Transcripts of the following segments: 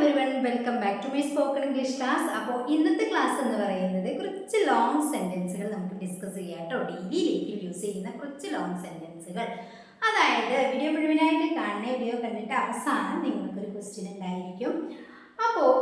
everyone, welcome back to my spoken English class. അപ്പോൾ ഇന്നത്തെ class എന്ന് പറയുന്നത് കുറച്ച് ലോങ് സെന്റൻസുകൾ നമുക്ക് ഡിസ്കസ് ചെയ്യാം കേട്ടോ. ഡെയിലി ലൈഫിൽ യൂസ് ചെയ്യുന്ന കുറച്ച് ലോങ് സെന്റൻസുകൾ. അതായത് വീഡിയോ മുഴുവനായിട്ട് കാണുന്ന വീഡിയോ കണ്ടിട്ട് അവസാനം നിങ്ങൾക്കൊരു ക്വസ്റ്റ്യൻ ഉണ്ടായിരിക്കും. അപ്പോൾ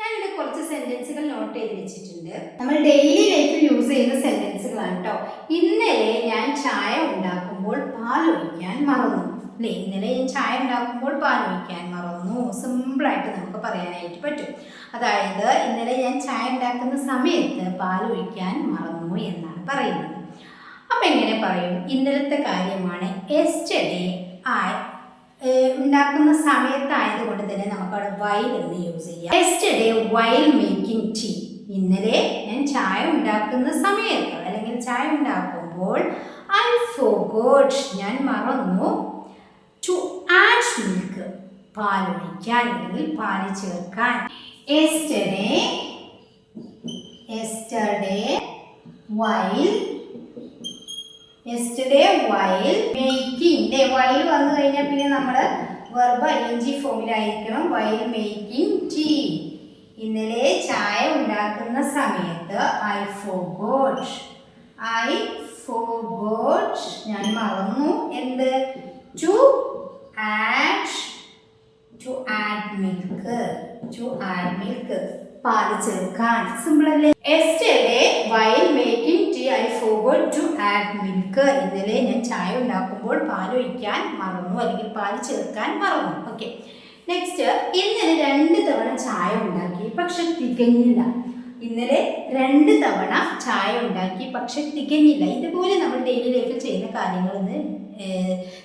ഞാനിവിടെ കുറച്ച് സെന്റൻസുകൾ നോട്ട് ചെയ്ത് വെച്ചിട്ടുണ്ട്. നമ്മൾ ഡെയിലി ലൈഫിൽ യൂസ് ചെയ്യുന്ന സെന്റൻസുകളാണ് കേട്ടോ. ഇന്നലെ ഞാൻ ചായ ഉണ്ടാക്കുമ്പോൾ പാൽ ഒഴിക്കാൻ മറന്നു. അല്ലേ, ഇന്നലെ ഞാൻ ചായ ഉണ്ടാക്കുമ്പോൾ പാൽ ഒഴിക്കാൻ മറന്നു. സിമ്പിളായിട്ട് നമുക്ക് പറയാനായിട്ട് പറ്റും. അതായത് ഇന്നലെ ഞാൻ ചായ ഉണ്ടാക്കുന്ന സമയത്ത് പാൽ ഒഴിക്കാൻ മറന്നു എന്നാണ് പറയുന്നത്. അപ്പം എങ്ങനെ പറയും? ഇന്നലത്തെ കാര്യമാണ്. യെസ്റ്റർഡേ ഉണ്ടാക്കുന്ന സമയത്തായതുകൊണ്ട് തന്നെ നമുക്കവിടെ വൈൽ എന്ന് യൂസ് ചെയ്യാം. Yesterday while making tea. ഇന്നലെ ഞാൻ ചായ ഉണ്ടാക്കുന്ന സമയത്ത് അല്ലെങ്കിൽ ചായ ഉണ്ടാക്കുമ്പോൾ ഐ ഫോർഗോട്ട്, ഞാൻ മറന്നു, ടു ആഡ് മിൽക്ക്, പാൽ ഒഴിക്കാൻ അല്ലെങ്കിൽ പാൽ ചേർക്കാൻ. Yesterday while making. വൈൽ വന്നു കഴിഞ്ഞാൽ പിന്നെ നമ്മൾ വെർബ് ing ഫോമിലായിരിക്കണം. While making tea. ഇന്നലെ ചായ ഉണ്ടാക്കുന്ന സമയത്ത് ഐ ഫോർഗോട്ട്, ഞാൻ മറന്നു എന്ത്? ടു ആഡ് മിൽക്ക്, പാല് ചേർക്കാൻ. സിമ്പിൾ അല്ലേ? Yesterday while making tea I forgot to add milk. ഇന്നലെ ഞാൻ ചായ ഉണ്ടാക്കുമ്പോൾ പാൽ ഒഴിക്കാൻ മറന്നു അല്ലെങ്കിൽ പാല് ചേർക്കാൻ മറന്നു. ഓക്കെ, നെക്സ്റ്റ്, ഇന്നലെ 2 തവണ ചായ ഉണ്ടാക്കി പക്ഷെ തികഞ്ഞില്ല. ഇന്നലെ 2 തവണ ചായ ഉണ്ടാക്കി പക്ഷെ തികഞ്ഞില്ല. ഇതുപോലെ നമ്മൾ ഡെയിലി ലൈഫിൽ ചെയ്യുന്ന കാര്യങ്ങളൊന്ന്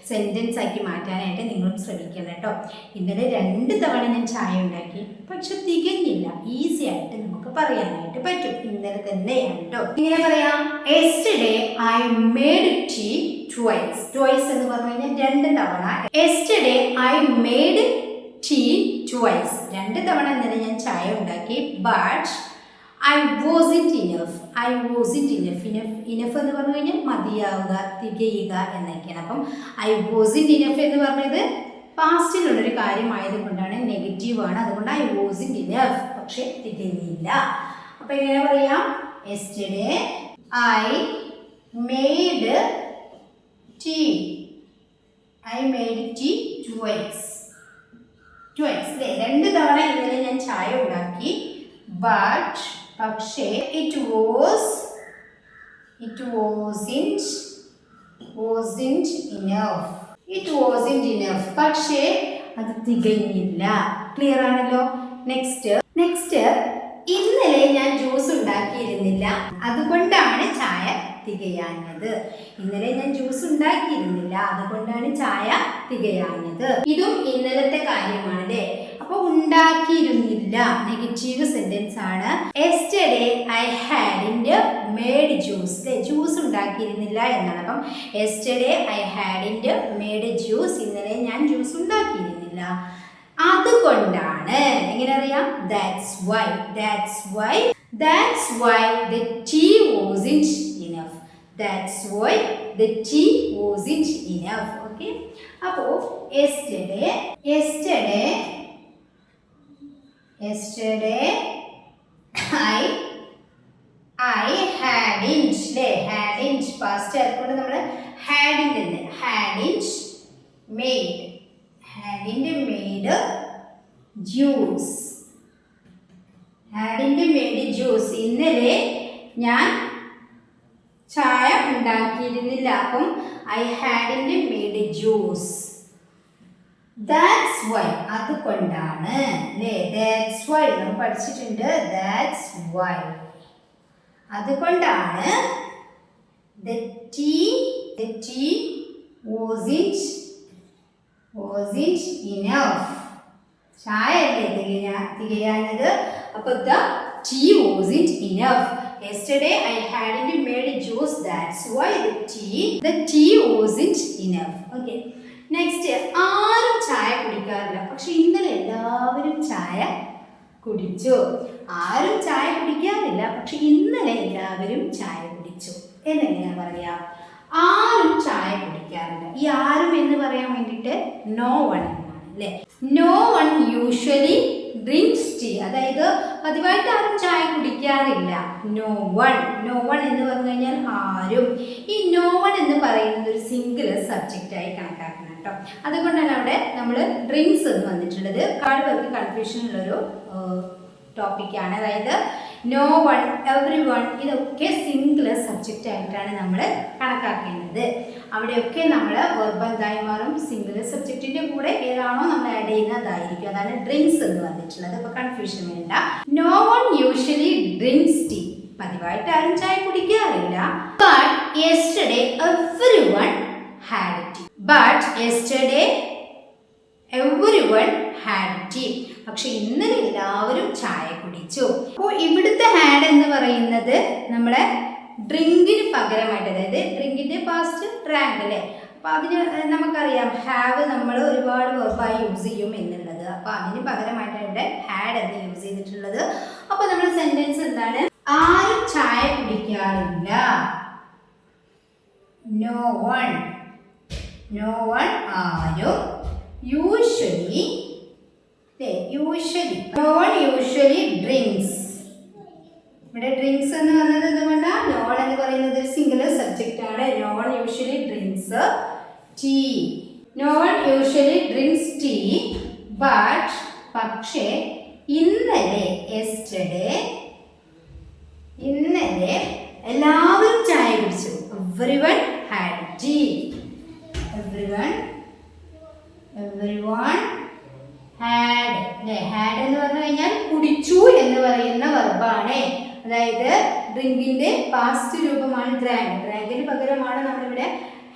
സെൻറ്റൻസ് ആക്കി മാറ്റാനായിട്ട് നിങ്ങളും ശ്രമിക്കണം കേട്ടോ. ഇന്നലെ 2 തവണ ഞാൻ ചായ ഉണ്ടാക്കി പക്ഷെ തികഞ്ഞില്ല. ഈസി ആയിട്ട് നമുക്ക് പറയാനായിട്ട് പറ്റും. ഇന്നലെ തന്നെയാണ് കേട്ടോ. ഇങ്ങനെ പറയാം. Yesterday I made tea twice. Twice എന്ന് പറഞ്ഞു കഴിഞ്ഞാൽ 2 തവണ. Yesterday I made tea twice. 2 തവണ ഇന്നലെ ഞാൻ ചായ ഉണ്ടാക്കി. But I wasn't enough. Enough എന്ന് പറഞ്ഞു കഴിഞ്ഞാൽ മതിയാവുക, തികയുക എന്നൊക്കെയാണ്. അപ്പം I wasn't enough എന്ന് പറഞ്ഞത് പാസ്റ്റിലുള്ളൊരു കാര്യമായതുകൊണ്ടാണ്, നെഗറ്റീവാണ്. അതുകൊണ്ട് I wasn't enough, പക്ഷെ തികഞ്ഞില്ല. അപ്പം എങ്ങനെ പറയാം? Yesterday I made tea twice. അല്ലേ, 2 തവണ ഇന്നലെ ഞാൻ ചായ ഉണ്ടാക്കി. But പക്ഷേ it wasn't enough. പക്ഷേ അത് തികഞ്ഞില്ല. ക്ലിയർ ആണല്ലോ? നെക്സ്റ്റ്, ഇന്നലെ ഞാൻ ജ്യൂസ് ഉണ്ടാക്കിയിരുന്നില്ല അതുകൊണ്ടാണ് ചായ തികയാഞ്ഞത്. ഇന്നലെ ഞാൻ ജ്യൂസ് ഉണ്ടാക്കിയിരുന്നില്ല അതുകൊണ്ടാണ് ചായ തികയാഞ്ഞത്. ഇതും ഇന്നലത്തെ കാര്യമാണ് അല്ലേ. അപ്പൊ ഉണ്ടാക്കിയിരുന്നില്ല നെഗറ്റീവ് സെന്റൻസ് ആണ്. Yesterday I hadn't made juice. Juice ഉണ്ടാക്കിയിരുന്നില്ല എന്നാണ്. അപ്പം yesterday I hadn't made juice. ഇന്നലെ ഞാൻ ജ്യൂസ് ഉണ്ടാക്കിയിരുന്നില്ല അതുകൊണ്ടാണ്. എങ്ങനെ അറിയാം? That's why the tea wasn't enough. Okay, അപ്പോ yesterday I hadn't past ആയതുകൊണ്ട് നമ്മൾ hadn't made ജ്യൂസ്. ഇന്നലെ ഞാൻ ചായ ഉണ്ടാക്കിയിരുന്നില്ല. അപ്പം I hadn't made juice. That's why, അതുകൊണ്ടാണ് അല്ലേ. That's why നമ്മൾ പഠിച്ചിട്ടുണ്ട്. That's why, അതുകൊണ്ടാണ് the tea wasn't enough. ചായ അല്ലേ തികയാഞ്ഞത്. അപ്പൊ the tea wasn't enough. Yesterday I hadn't made juice. That's why the tea wasn't enough. Okay, next, ആരും ചായ കുടിക്കാറില്ല പക്ഷെ ഇന്നലെ എല്ലാവരും ചായ കുടിച്ചു. ആരും ചായ കുടിക്കാറില്ല പക്ഷെ ഇന്നലെ എല്ലാവരും ചായ കുടിച്ചു എന്നെങ്ങനെ പറയാം? ആരും ചായ കുടിക്കാറില്ല. ഈ ആരും എന്ന് പറയാൻ വേണ്ടിയിട്ട് no one എന്നാണ് അല്ലേ. No one usually പതിവായിട്ട് ആരും ചായ കുടിക്കാറില്ല. No one. നോ വൺ എന്ന് പറഞ്ഞു കഴിഞ്ഞാൽ ആരും. ഈ നോ വൺ എന്ന് പറയുന്നത് ഒരു സിംഗുലർ സബ്ജക്റ്റായി കണക്കാക്കണം കേട്ടോ. അതുകൊണ്ടാണ് അവിടെ നമ്മൾ ഡ്രിങ്ക്സ് എന്ന് വന്നിട്ടുള്ളത്. ഒരുപാട് പേർക്ക് കൺഫ്യൂഷൻ ഉള്ളൊരു ടോപ്പിക്കാണ്. അതായത് നോ വൺ, എവറി വൺ, ഇതൊക്കെ സിംഗുലർ സബ്ജക്റ്റ് ആയിട്ടാണ് നമ്മൾ കണക്കാക്കേണ്ടത്. അവിടെയൊക്കെ നമ്മൾ വെർബ് എന്തായി മാറും? സിംഗുലർ സബ്ജക്റ്റിന്റെ കൂടെ ഏതാണോ നമ്മൾ ആഡ് ചെയ്യുന്നത് അതായിരിക്കും. അതാണ് ഡ്രിങ്ക്സ് എന്ന് വന്നിട്ടുള്ളത്. അപ്പോൾ കൺഫ്യൂഷൻ വേണ്ട. No one usually drinks tea. പതിവായിട്ട് ആരും ചായ കുടിക്കാറില്ല. But yesterday everyone had tea. But yesterday everyone had tea. പക്ഷെ ഇന്നലെ എല്ലാവരും ചായ കുടിച്ചു. അപ്പോൾ ഇവിടുത്തെ ഹാഡ് എന്ന് പറയുന്നത് നമ്മളെ ഡ്രിങ്കിന് പകരമായിട്ട്, അതായത് ഡ്രിങ്കിന്റെ പാസ്റ്റ് ഡ്രാങ്ക് അല്ലേ. അപ്പൊ അതിന് നമുക്കറിയാം ഹാവ് നമ്മൾ ഒരുപാട് വെർബായി യൂസ് ചെയ്യും എന്നുള്ളത്. അപ്പൊ അതിന് പകരമായിട്ടാണ് ഇവിടെ ഹാഡ് എന്ന് യൂസ് ചെയ്തിട്ടുള്ളത്. അപ്പൊ നമ്മുടെ സെന്റൻസ് എന്താണ്? ആരും ചായ കുടിക്കാറില്ല. No one. നോ വൺ ആരും. Usually. Usually. No one usually drinks. ഇവിടെ ഡ്രിങ്ക്സ് എന്ന് പറഞ്ഞത് എന്തുകൊണ്ടാണ്? നോൺ എന്ന് പറയുന്നത് ഒരു സിംഗുലർ സബ്ജക്റ്റ് ആണ്. None usually drinks tea. None usually drinks tea. But പക്ഷേ ഇന്നലെ, യെസ്റ്റർഡേ, ഇന്നലെ എല്ലാവരും ചായ കുടിച്ചു. Everyone had tea. Everyone had. Had എന്ന് പറഞ്ഞു കഴിഞ്ഞാൽ കുടിച്ചു എന്ന് പറയുന്ന വെർബാണ്. അതായത് ഡ്രിങ്കിന്റെ പാസ്റ്റ് രൂപമാണ് ഡ്രാങ്ക്. ഡ്രാങ്കിന് പകരമാണ് നമ്മളിവിടെ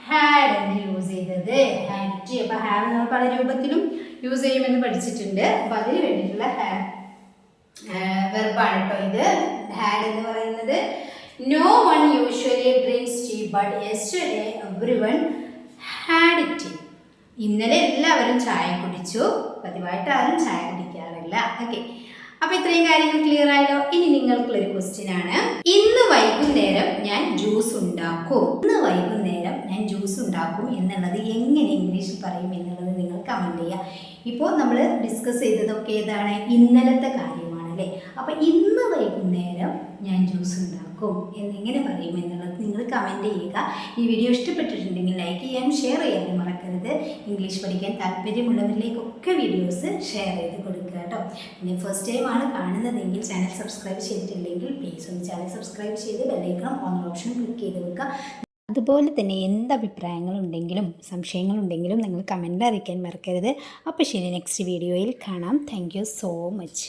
ഹാഡ് എന്ന് യൂസ് ചെയ്തത്. Had tea. അപ്പൊ ഹാഡ് നമ്മൾ പല രൂപത്തിലും യൂസ് ചെയ്യുമെന്ന് പഠിച്ചിട്ടുണ്ട്. അപ്പൊ അതിന് വേണ്ടിയിട്ടുള്ള വെർബാണ് കേട്ടോ ഇത്. ഹാഡ് എന്ന് പറയുന്നത് no one usually drinks tea but yesterday everyone had tea. ഇന്നലെ എല്ലാവരും ചായ കുടിച്ചു. പതിവായിട്ട് ആരും ചായ കുടിക്കാറില്ല. ഓക്കെ, അപ്പൊ ഇത്രയും കാര്യങ്ങൾ ക്ലിയർ ആയല്ലോ. ഇനി നിങ്ങൾക്കുള്ളൊരു ക്വസ്റ്റ്യൻ ആണ്. ഇന്ന് വൈകുന്നേരം ഞാൻ ജ്യൂസ് ഉണ്ടാക്കും. ഇന്ന് വൈകുന്നേരം ഞാൻ ജ്യൂസ് ഉണ്ടാക്കും എന്നുള്ളത് എങ്ങനെ ഇംഗ്ലീഷിൽ പറയും എന്നുള്ളത് നിങ്ങൾ കമന്റ് ചെയ്യുക. ഇപ്പോൾ നമ്മൾ ഡിസ്കസ് ചെയ്തതൊക്കെ ഏതാണ്? ഇന്നലത്തെ കാര്യമാണ് അല്ലേ. അപ്പൊ ഇന്ന് വൈകുന്നേരം ഞാൻ ജ്യൂസ് ഉണ്ടാക്കും എന്നെങ്ങനെ പറയും എന്നുള്ളത് നിങ്ങൾ കമന്റ് ചെയ്യുക. ഈ വീഡിയോ ഇഷ്ടപ്പെട്ടിട്ടുണ്ടെങ്കിൽ ലൈക്ക് ചെയ്യാനും ഷെയർ ചെയ്യാനും മറക്കരുത്. ഇംഗ്ലീഷ് പഠിക്കാൻ താല്പര്യമുള്ളവരിലേക്കൊക്കെ വീഡിയോസ് ഷെയർ ചെയ്ത് കൊടുക്കുക കേട്ടോ. പിന്നെ ഫസ്റ്റ് ടൈം ആണ് കാണുന്നതെങ്കിൽ ചാനൽ സബ്സ്ക്രൈബ് ചെയ്തിട്ടില്ലെങ്കിൽ പ്ലീസ് ഒന്ന് ചാനൽ സബ്സ്ക്രൈബ് ചെയ്ത് ബെല്ലൈക്കൺ ഓൺ ഓപ്ഷൻ ക്ലിക്ക് ചെയ്ത് വെക്കുക. അതുപോലെ തന്നെ എന്ത് അഭിപ്രായങ്ങളുണ്ടെങ്കിലും സംശയങ്ങളുണ്ടെങ്കിലും നിങ്ങൾ കമൻ്റ് അറിയിക്കാൻ മറക്കരുത്. അപ്പോൾ ശരി, നെക്സ്റ്റ് വീഡിയോയിൽ കാണാം. Thank you so much.